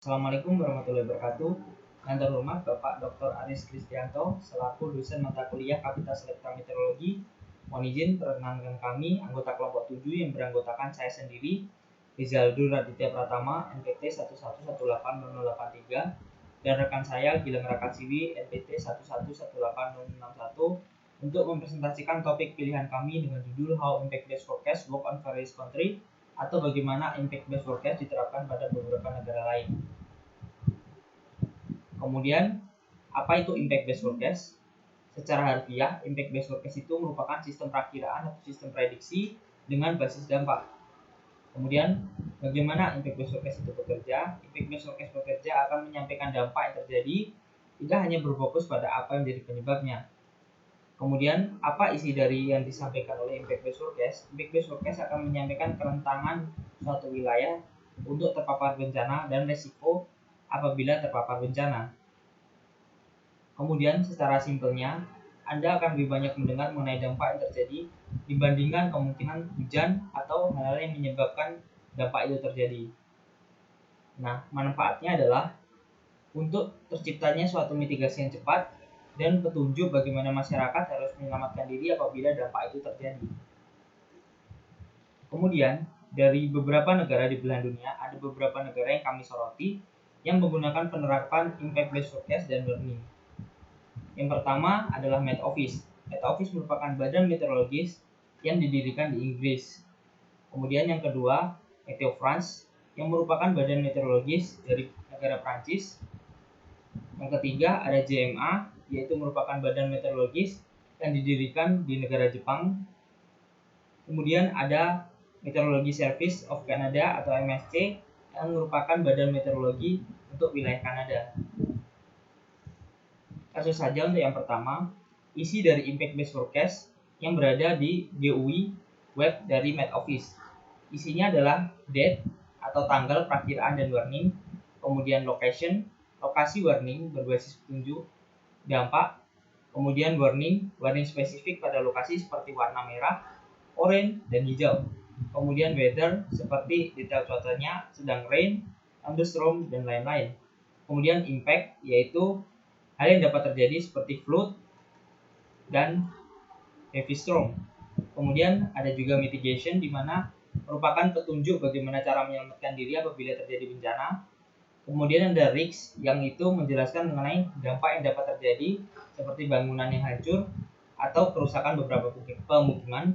Assalamualaikum warahmatullahi wabarakatuh. Yang terhormat Bapak Dr. Aris Kristianto selaku dosen mata kuliah Kapita Selekta Meteorologi. Mohon izin perkenalkan kami anggota kelompok 7 yang beranggotakan saya sendiri Rizaldur Raditya Pratama NPT 1118083 dan rekan saya Gilang Rakasiwi NPT 1118061 untuk mempresentasikan topik pilihan kami dengan judul How Impact Based Forecast Work on Various Country atau bagaimana impact based forecast diterapkan pada beberapa negara lain. Kemudian, apa itu impact based forecast? Secara harfiah, impact based forecast itu merupakan sistem perakiraan atau sistem prediksi dengan basis dampak. Kemudian, bagaimana impact based forecast itu bekerja? Impact based forecast bekerja akan menyampaikan dampak yang terjadi, tidak hanya berfokus pada apa yang menjadi penyebabnya. Kemudian, apa isi dari yang disampaikan oleh impact based forecast? Impact based forecast akan menyampaikan kerentanan suatu wilayah untuk terpapar bencana dan resiko apabila terpapar bencana. Kemudian, secara simpelnya, Anda akan lebih banyak mendengar mengenai dampak yang terjadi dibandingkan kemungkinan hujan atau hal-hal yang menyebabkan dampak itu terjadi. Nah, manfaatnya adalah untuk terciptanya suatu mitigasi yang cepat dan petunjuk bagaimana masyarakat harus menyelamatkan diri apabila dampak itu terjadi. Kemudian, dari beberapa negara di belahan dunia, ada beberapa negara yang kami soroti yang menggunakan penerapan impact based forecast dan warning. Yang pertama adalah Met Office. Met Office merupakan badan meteorologis yang didirikan di Inggris. Kemudian yang kedua, Meteo France, yang merupakan badan meteorologis dari negara Prancis. Yang ketiga ada JMA, yaitu merupakan badan meteorologis yang didirikan di negara Jepang. Kemudian ada Meteorology Service of Canada atau MSC yang merupakan badan meteorologi untuk wilayah Kanada. Kasus saja untuk yang pertama, isi dari Impact Based Forecast yang berada di GUI web dari Met Office. Isinya adalah date atau tanggal perakiraan dan warning, kemudian location, lokasi warning berbasis petunjuk, dampak, kemudian warning spesifik pada lokasi seperti warna merah, oranye, dan hijau. Kemudian weather seperti detail cuacanya, sedang rain, thunderstorm, dan lain-lain. Kemudian impact yaitu hal yang dapat terjadi seperti flood dan heavy storm. Kemudian ada juga mitigation di mana merupakan petunjuk bagaimana cara menyelamatkan diri apabila terjadi bencana. Kemudian ada risk yang itu menjelaskan mengenai dampak yang dapat terjadi seperti bangunan yang hancur atau kerusakan beberapa pemukiman.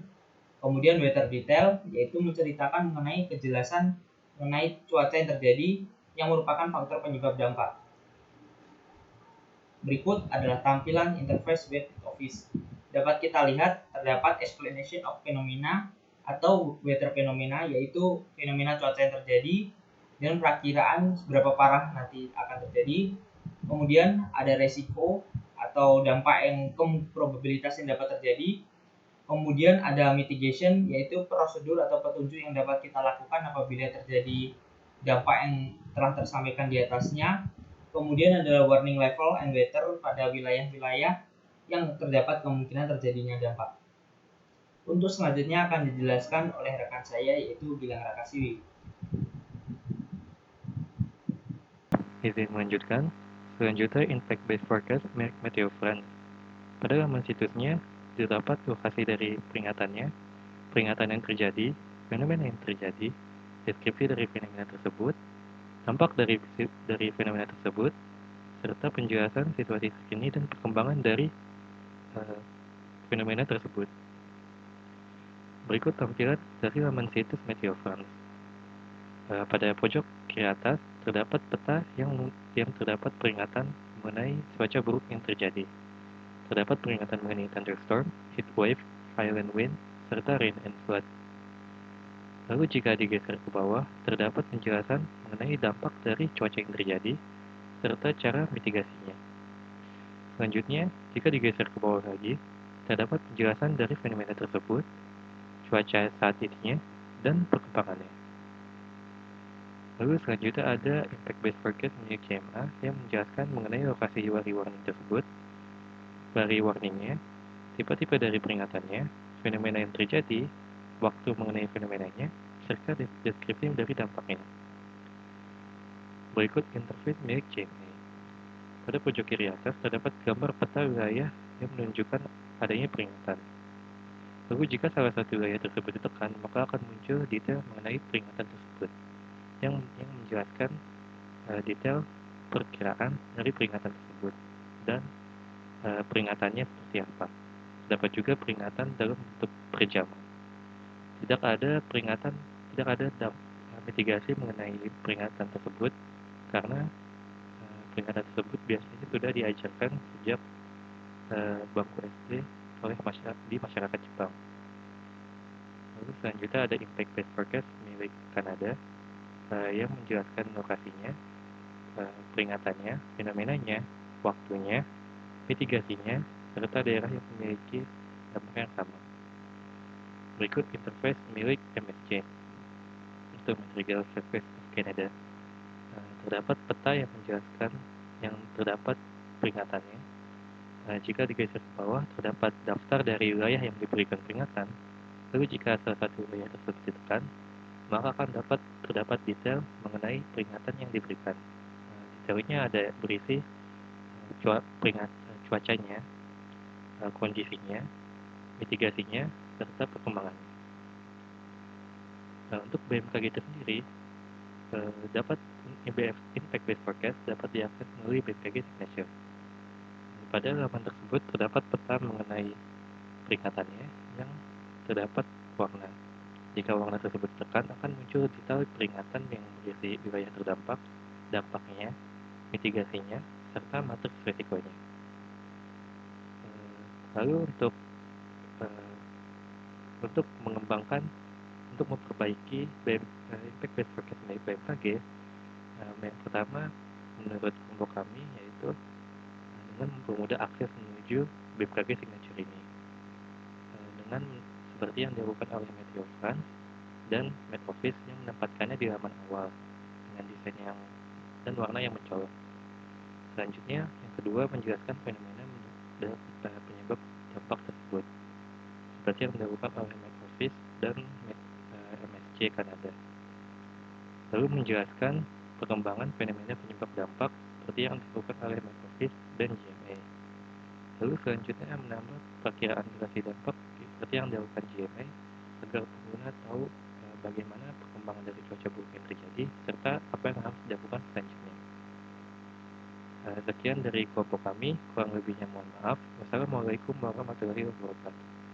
Kemudian weather detail yaitu menceritakan mengenai kejelasan mengenai cuaca yang terjadi yang merupakan faktor penyebab dampak. Berikut adalah tampilan interface web Office. Dapat kita lihat terdapat explanation of phenomena atau weather phenomena, yaitu fenomena cuaca yang terjadi dan perakiraan seberapa parah nanti akan terjadi. Kemudian ada resiko atau dampak yang probabilitas yang dapat terjadi. Kemudian ada mitigation, yaitu prosedur atau petunjuk yang dapat kita lakukan apabila terjadi dampak yang telah tersampaikan di atasnya. Kemudian ada warning level and weather pada wilayah-wilayah yang terdapat kemungkinan terjadinya dampak. Untuk selanjutnya akan dijelaskan oleh rekan saya yaitu Gilang Rakasiwi. Izin melanjutkan. Selanjutnya Impact Based Forecast merek Meteo France. Pada laman situsnya terdapat lokasi dari peringatannya, peringatan yang terjadi, fenomena yang terjadi, deskripsi dari fenomena tersebut, dampak dari fenomena tersebut, serta penjelasan situasi terkini dan perkembangan dari fenomena tersebut. Berikut tampilan dari laman situs Meteo France. Pada pojok kiri atas terdapat peta yang terdapat peringatan mengenai cuaca buruk yang terjadi. Terdapat peringatan mengenai thunderstorm, heat wave, violent wind, serta rain and flood. Lalu jika digeser ke bawah, terdapat penjelasan mengenai dampak dari cuaca yang terjadi, serta cara mitigasinya. Selanjutnya, jika digeser ke bawah lagi, terdapat penjelasan dari fenomena tersebut, cuaca saat ininya, dan perkembangannya. Lalu selanjutnya ada Impact Based Forecast milik JMA yang menjelaskan mengenai lokasi wari warning tersebut, wari warningnya, tipe-tipe dari peringatannya, fenomena yang terjadi, waktu mengenai fenomenanya, serta deskripsi dari dampaknya. Berikut interface milik GMA. Pada pojok kiri atas terdapat gambar peta wilayah yang menunjukkan adanya peringatan. Lalu jika salah satu wilayah tersebut ditekan, maka akan muncul detail mengenai peringatan tersebut yang menjelaskan detail perkiraan dari peringatan tersebut dan peringatannya seperti apa. Terdapat juga peringatan dalam bentuk per jam. Tidak ada mitigasi mengenai peringatan tersebut karena peringatan tersebut biasanya sudah diajarkan sejak bangku SD oleh masyarakat Jepang. Lalu selanjutnya ada impact based forecast milik Kanada yang menjelaskan lokasinya, peringatannya, fenomenanya, waktunya, mitigasinya, serta daerah yang memiliki dampak yang sama. Berikut interface milik MSC untuk Meteorological Service of Canada. Terdapat peta yang menjelaskan yang terdapat peringatannya. Jika digeser ke bawah, terdapat daftar dari wilayah yang diberikan peringatan. Lalu jika salah satu wilayah tersebut ditekan, maka akan terdapat detail mengenai peringatan yang diberikan. Detailnya ada berisi cuacanya, kondisinya, mitigasinya, serta perkembangannya. Untuk BMKG itu sendiri, dapat impact based forecast dapat diakses melalui BMKG Signature. Pada laman tersebut terdapat peta mengenai peringatannya yang terdapat warna. Jika warna tersebut ditekan, akan muncul detail peringatan yang berisi wilayah terdampak, dampaknya, mitigasinya, serta matriks risikonya. Lalu untuk memperbaiki impact based forecast dari BMKG, yang pertama menurut kelompok kami yaitu dengan mempermudah akses menuju BMKG Signature ini dengan seperti yang dilakukan oleh Meteo France dan Met Office yang menempatkannya di halaman awal dengan desain dan warna yang mencolok. Selanjutnya, yang kedua menjelaskan fenomena penyebab dampak tersebut seperti yang dilakukan oleh Met Office dan MSC Kanada. Lalu menjelaskan perkembangan fenomena penyebab dampak seperti yang dilakukan oleh Met Office dan GMA. Lalu selanjutnya menambah perkiraan durasi dampak seperti yang dilakukan GMA agar pengguna tahu bagaimana perkembangan dari cuaca buruk yang terjadi serta apa yang harus dilakukan selanjutnya. Sekian dari kelompok kami, kurang lebihnya mohon maaf. Wassalamualaikum warahmatullahi wabarakatuh.